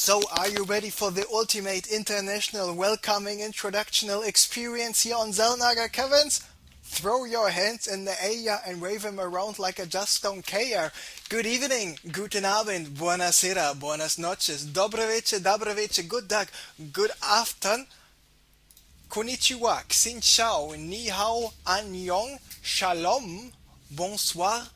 So, are you ready for the ultimate international welcoming introductional experience here on Zellnager Caverns? Throw your hands in the air and wave them around like I just don't care. Good evening, guten Abend, buonasera, buenas noches, dobre veche, good dag, good afternoon, konnichiwa, xin chao, ni hao, annyeong, shalom, bonsoir,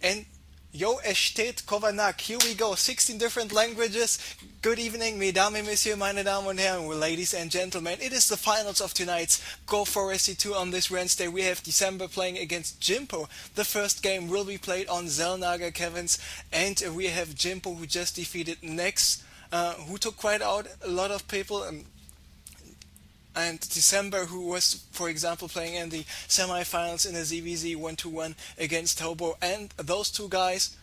and yo estet kovanak. Here we go, 16 different languages. Good evening, mesdames et messieurs, meine Damen und Herren, ladies and gentlemen. It is the finals of tonight's Go4SC2 on this Wednesday. We have Decemvre playing against Jimpo. The first game will be played on Zellnager Caverns, and we have Jimpo, who just defeated Nex, who took quite out a lot of people. And Decemvre, who was, for example, playing in the semi-finals in a ZVZ 1-1 against Hobo, and those two guys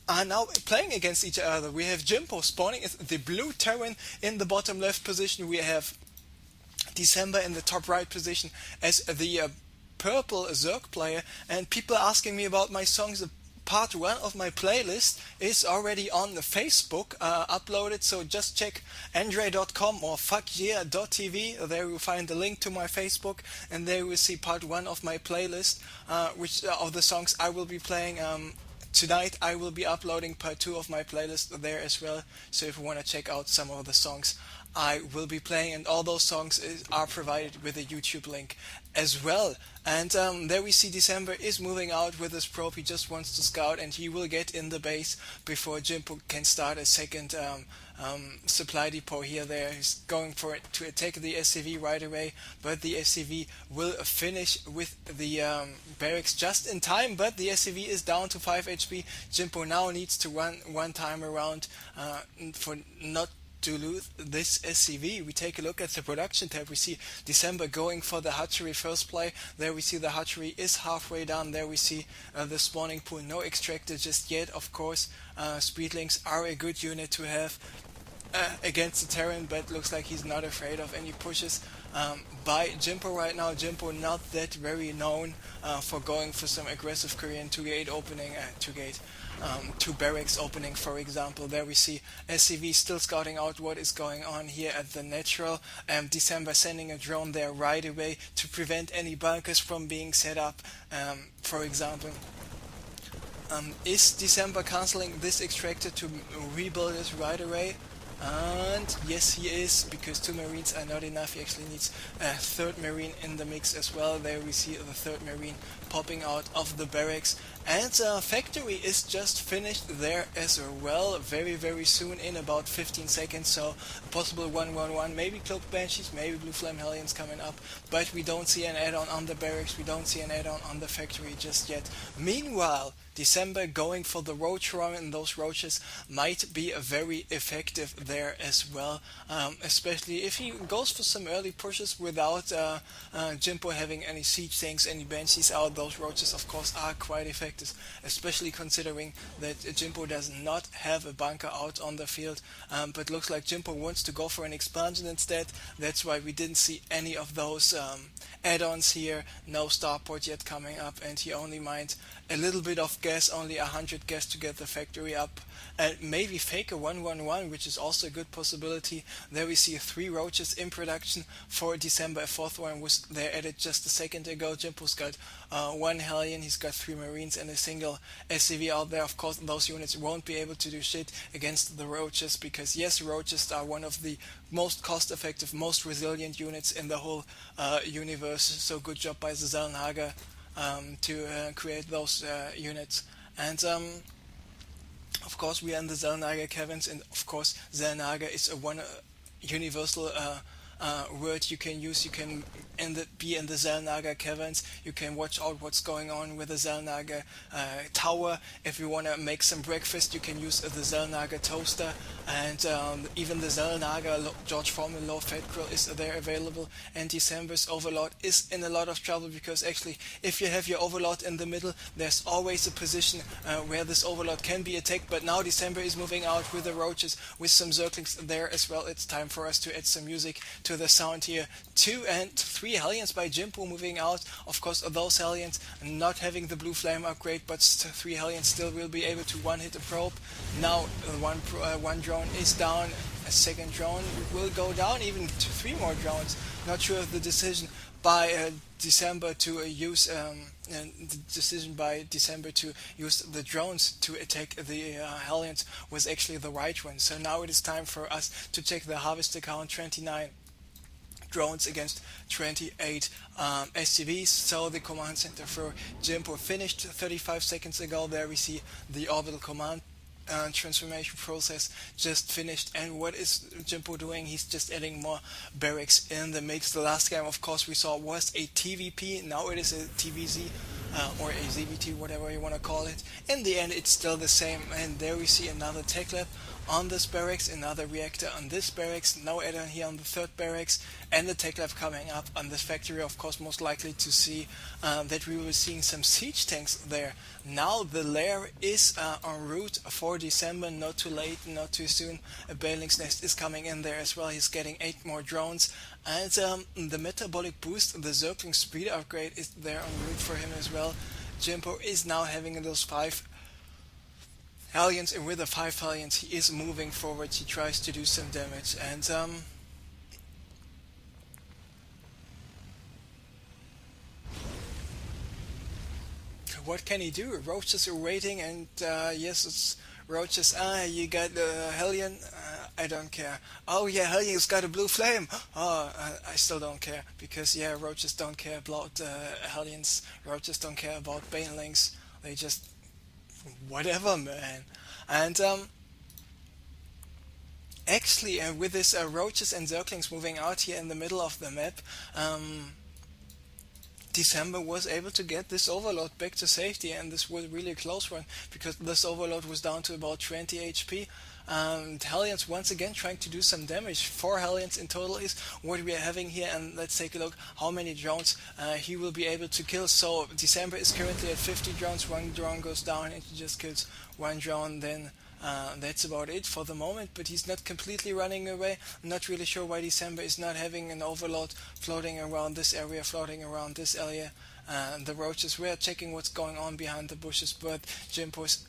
are now playing against each other. We have Jimpo spawning as the blue Terran in the bottom left position. We have Decemvre in the top right position as the purple Zerg player, and people are asking me about my songs. Part 1 of my playlist is already on the Facebook uploaded, so just check andre.com or fuckyeah.tv. There you will find the link to my Facebook, and there you will see part 1 of my playlist, which of the songs I will be playing. Tonight I will be uploading part 2 of my playlist there as well, so if you want to check out some of the songs I will be playing, and all those songs are provided with a YouTube link as well. And there we see Decemvre is moving out with his probe. He just wants to scout, and he will get in the base before Jimpo can start a second supply depot here. There he's going for it to attack the SCV right away, but the SCV will finish with the barracks just in time, but the SCV is down to 5 HP. Jimpo now needs to run one time around for not to lose this SCV. We take a look at the production tab. We see Decemvre going for the hatchery first play. There we see the hatchery is halfway down. There we see the spawning pool. No extractor just yet. Of course, speedlings are a good unit to have against the Terran, but looks like he's not afraid of any pushes by Jimpo right now. Jimpo not that very known for going for some aggressive Korean 2-gate opening, 2 barracks opening, for example. There we see SCV still scouting out what is going on here at the natural. Decemvre sending a drone there right away to prevent any bunkers from being set up, for example. Is Decemvre cancelling this extractor to rebuild it right away? And yes, he is, because 2 marines are not enough. He actually needs a 3rd marine in the mix as well. There we see the 3rd marine popping out of the barracks, and factory is just finished there as well, very soon, in about 15 seconds. So possible 1-1-1, maybe Cloak Banshees, maybe Blue Flame Hellions coming up, but we don't see an add-on on the barracks, we don't see an add-on on the factory just yet. Meanwhile, Decemvre going for the roach run, and those roaches might be very effective there as well, especially if he goes for some early pushes without Jimpo having any siege tanks, any banshees out. Those roaches of course are quite effective, especially considering that Jimpo does not have a bunker out on the field, but looks like Jimpo wants to go for an expansion instead. That's why we didn't see any of those add-ons here. No starport yet coming up, and he only mined a little bit of gas, only 100 gas to get the factory up, and maybe fake a 1-1-1, which is also a good possibility. There we see 3 roaches in production for Decemvre. A 4th one was there added just a second ago. Jimpo's got 1 Hellion, he's got 3 marines and a single SCV out there. Of course, those units won't be able to do shit against the roaches, because yes, roaches are one of the most cost-effective, most resilient units in the whole universe. So good job by the Zellnager to create those units. And of course we are in the Zellnager Caverns, and of course Zellnager is a one universal word you can use. You can be in the Zellnager Caverns, you can watch out what's going on with the Zellnager tower. If you want to make some breakfast, you can use the Zellnager toaster, and even the Zellnager George Foreman low fat grill is there available. And Decemvre's overlord is in a lot of trouble, because actually if you have your overlord in the middle, there's always a position where this overlord can be attacked. But now Decemvre is moving out with the roaches, with some zerglings there as well. It's time for us to add some music to to the sound here. 2 and 3 Hellions by Jimpo moving out. Of course, those Hellions not having the blue flame upgrade, but 3 Hellions still will be able to one-hit a probe. Now one drone is down. A second drone will go down, even to 3 more drones. Not sure if the decision by Decemvre to use the drones to attack the Hellions was actually the right one. So now it is time for us to check the harvester count. 29 drones against 28 SCVs. So the command center for Jimpo finished 35 seconds ago. There we see the orbital command transformation process just finished. And what is Jimpo doing? He's just adding more barracks in the mix. The last game, of course, we saw was a TVP. Now it is a TVZ or a ZVT, whatever you want to call it. In the end, it's still the same. And there we see another tech lab on this barracks, another reactor on this barracks, no add-on here on the third barracks, and the tech lab coming up on this factory. Of course, most likely to see that we will be seeing some siege tanks there. Now the lair is en route for Decemvre. Not too late, not too soon. A Bailing's Nest is coming in there as well. He's getting 8 more drones, and the metabolic boost, the circling speed upgrade, is there en route for him as well. Jimpo is now having those 5 Hellions, and with the 5 Hellions he is moving forward. He tries to do some damage, and what can he do? Roaches are waiting, and yes, it's Roaches. You got the Hellion. I don't care. Oh yeah, Hellion's got a blue flame. Oh, I still don't care, because yeah, Roaches don't care about Hellions. Roaches don't care about Banelings. They just whatever, man. And actually, with this Roaches and Zerglings moving out here in the middle of the map, Decemvre was able to get this overload back to safety, and this was really a close one, because this overload was down to about 20 HP. Hellions once again trying to do some damage. 4 Hellions in total is what we are having here, and let's take a look how many drones he will be able to kill. So Decemvre is currently at 50 drones. 1 drone goes down and he just kills 1 drone. Then that's about it for the moment, but he's not completely running away. I'm not really sure why Decemvre is not having an overload floating around this area, floating around this area. The Roaches were checking what's going on behind the bushes, but Jimpo's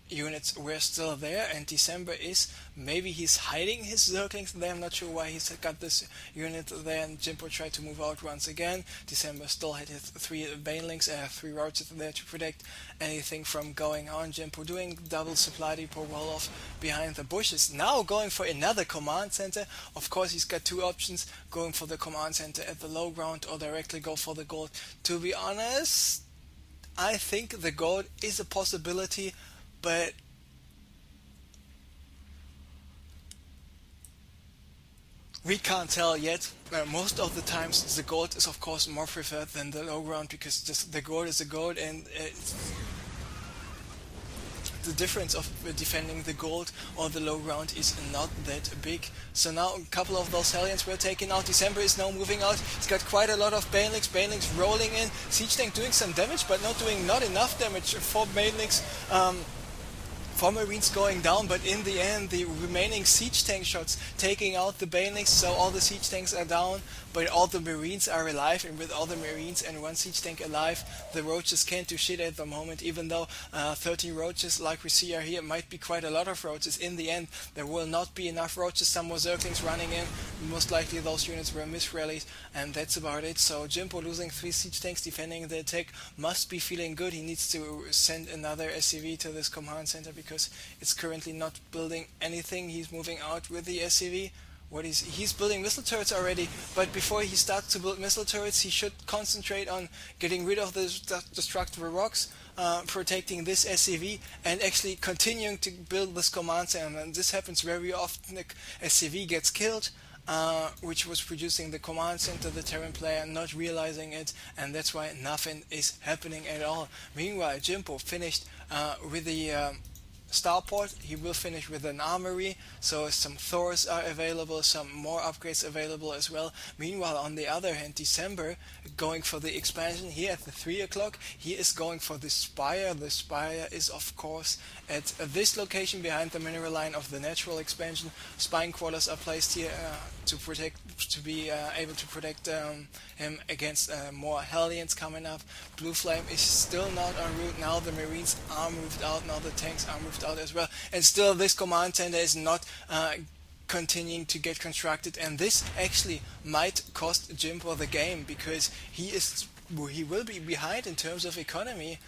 units were still there, and Decemvre is, maybe he's hiding his Zerglings there. I'm not sure why he's got this unit there, and Jimpo tried to move out once again. Decemvre still had his 3 Banelings, 3 Roaches there to protect anything from going on. Jimpo doing double supply depot wall off behind the bushes. Now going for another command center. Of course, he's got 2 options: going for the command center at the low ground or directly go for the gold. To be honest, I think the gold is a possibility, but we can't tell yet. Most of the times the gold is of course more preferred than the low ground, because just the gold is the gold, and the difference of defending the gold or the low ground is not that big. So now a couple of those Hellions were taken out. Decemvre is now moving out. He's got quite a lot of Banelings. Banelings rolling in. Siege tank doing some damage, but not enough damage. 4 Banelings. 4 Marines going down, but in the end the remaining siege tank shots taking out the Banelings, so all the siege tanks are down, but all the Marines are alive, and with all the Marines and 1 siege tank alive, the Roaches can't do shit at the moment. Even though 30 Roaches like we see are here, might be quite a lot of Roaches. In the end there will not be enough Roaches. Some more Zerglings running in, most likely those units were misrallied, and that's about it. So Jimpo losing 3 siege tanks defending the attack must be feeling good. He needs to send another SCV to this command center, because it's currently not building anything. He's moving out with the SCV. He's building missile turrets already, but before he starts to build missile turrets, he should concentrate on getting rid of the destructible rocks, protecting this SCV, and actually continuing to build this command center. And this happens very often. The SCV gets killed, which was producing the command center, the Terran player not realizing it, and that's why nothing is happening at all. Meanwhile, Jimpo finished with the starport. He will finish with an armory, so some Thors are available, some more upgrades available as well. Meanwhile, on the other hand, December going for the expansion here at the 3 o'clock. He is going for the Spire. The Spire is of course at this location behind the mineral line of the natural expansion. Spine quarters are placed here to be able to protect him against more Hellions coming up. Blue Flame is still not en route. Now the Marines are moved out, now the tanks are moved out as well, and still this command center is not continuing to get constructed, and this actually might cost Jimpo the game, because he will be behind in terms of economy.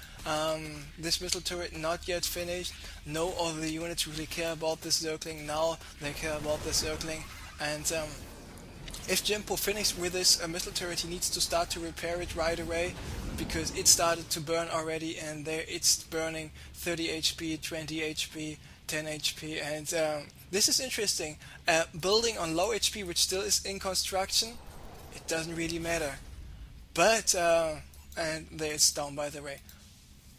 This missile turret not yet finished. No other units really care about the circling. Now they care about the circling, and if Jimpo finished with this missile turret, he needs to start to repair it right away, because it started to burn already, and there it's burning 30 HP, 20 HP, 10 HP, and this is interesting. Building on low HP, which still is in construction, it doesn't really matter. But, and there it's down by the way,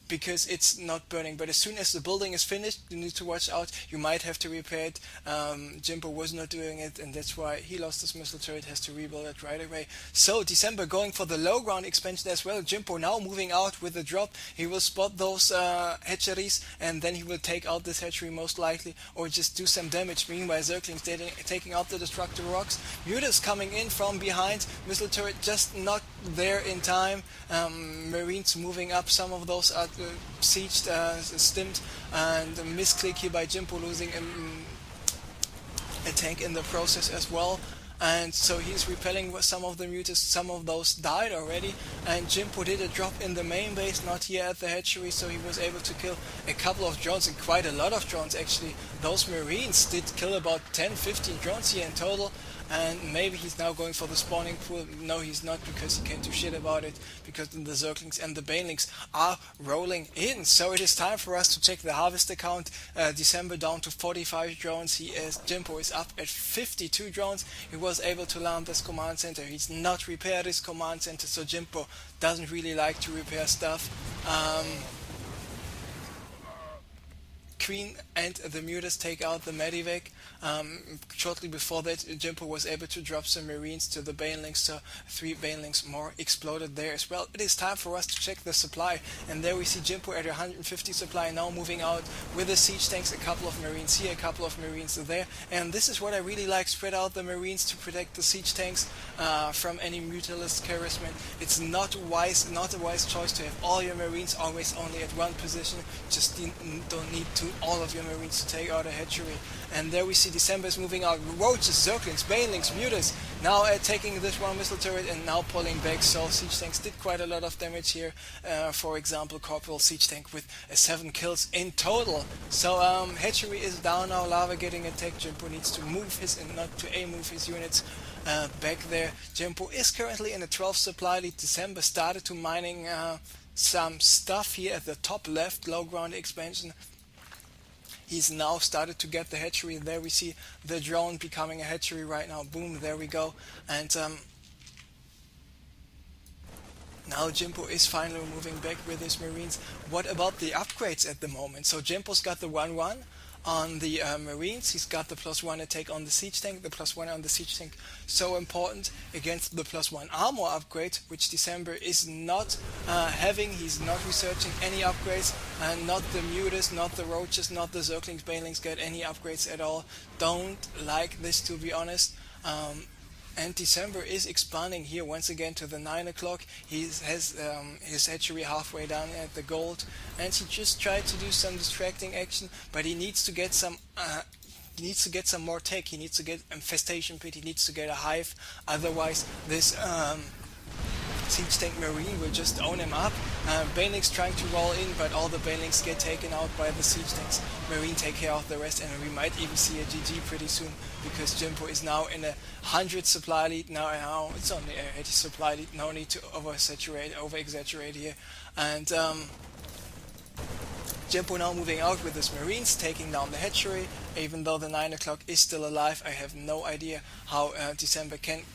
because it's not burning. But as soon as the building is finished, you need to watch out. You might have to repair it. Jimpo was not doing it, and that's why he lost his missile turret, has to rebuild it right away. So December going for the low ground expansion as well. Jimpo now moving out with the drop. He will spot those hatcheries, and then he will take out this hatchery most likely, or just do some damage. Meanwhile, Zerglings taking out the destructor rocks. Mutas coming in from behind. Missile turret just not there in time. Marines moving up. Some of those are sieged, stimmed, and a misclick here by Jimpo, losing a tank in the process as well. And so he's repelling some of the mutas. Some of those died already, and Jimpo did a drop in the main base, not here at the hatchery, so he was able to kill a couple of drones, and quite a lot of drones actually. Those Marines did kill about 10-15 drones here in total. And maybe he's now going for the spawning pool. No, he's not, because he can't do shit about it, because the Zerglings and the Banelings are rolling in. So it is time for us to check the harvest account. December down to 45 drones. Jimpo is up at 52 drones. He was able to land this command center. He's not repaired his command center, so Jimpo doesn't really like to repair stuff. Queen and the Mutas take out the Medivac. Shortly before that, Jimpo was able to drop some Marines to the Banelings, so 3 Banelings more exploded there as well. It is time for us to check the supply, and there we see Jimpo at 150 supply, now moving out with the siege tanks, a couple of Marines here, a couple of Marines there, and this is what I really like: spread out the Marines to protect the siege tanks from any Mutalist harassment. It's not a wise choice to have all your Marines always only at one position. Just don't need all of your Marines to take out a hatchery. And there we see December is moving out. Roaches, Zerglings, Banelings, Mutas now taking this one missile turret and now pulling back. So siege tanks did quite a lot of damage here. For example, Corporal siege tank with 7 kills in total. So hatchery is down now. Lava getting attacked. Jimpo needs to move his move his units back there. Jimpo is currently in a 12 supply lead. December started to mining some stuff here at the top left, low ground expansion. He's now started to get the hatchery. There we see the drone becoming a hatchery right now. Boom, there we go. And now Jimpo is finally moving back with his Marines. What about the upgrades at the moment? So Jimpo's got the 1-1 on the Marines. He's got the +1 attack on the siege tank, the +1 on the siege tank. So important against the +1 armor upgrade, which December is not having. He's not researching any upgrades, and not the Mutas, not the Roaches, not the Zerglings, Banelings get any upgrades at all. Don't like this, to be honest. And December is expanding here once again to the 9 o'clock. He has his hatchery halfway down at the gold, and he just tried to do some distracting action, but he needs to get some more tech. He needs to get infestation pit. He needs to get a hive. Otherwise, this siege tank Marine will just own him up. Banelings trying to roll in, but all the Banelings get taken out by the siege tanks. Marine take care of the rest, and we might even see a GG pretty soon, because Jimpo is now in a 100 supply lead. Now it's only a 80 supply lead. No need to over-exaggerate here. And Jimpo now moving out with his Marines, taking down the hatchery. Even though the 9 o'clock is still alive, I have no idea how December can